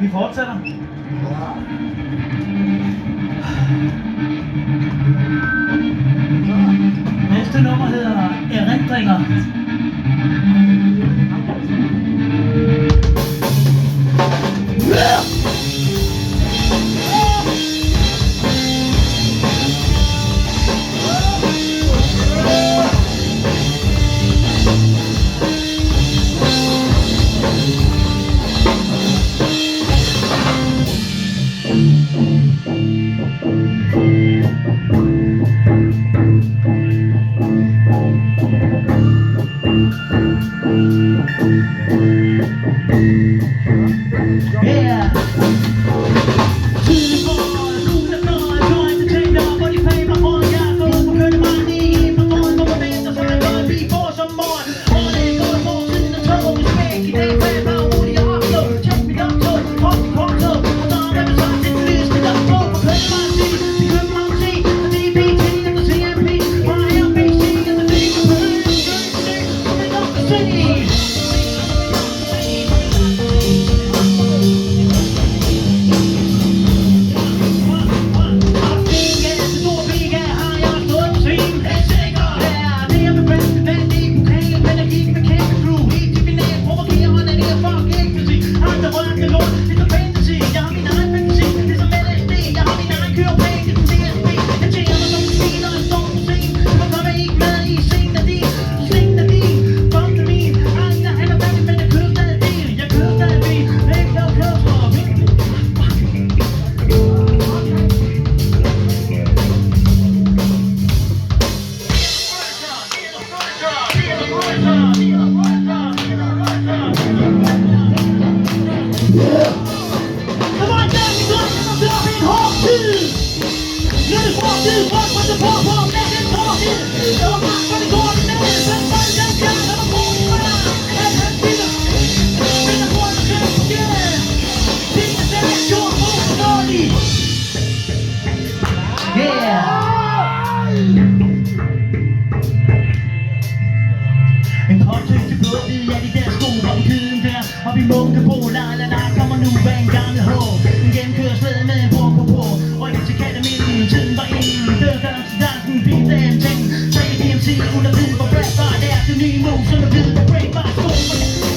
Vi fortsætter. Næste nummer hedder Erindringer. Yeah. En påtøg til blodet af de der sko, hvor vi kyden der op i Munkebo, la kommer nu bag en gammel hår. En gennemkørsel med en bror på bord, ryggen til kataminden, tiden var inden, dørdøren til dansen, bilen af en ting. 3 DMC under hvid, hvor rap var der, det nye move, så der hvid, hvor break var sko.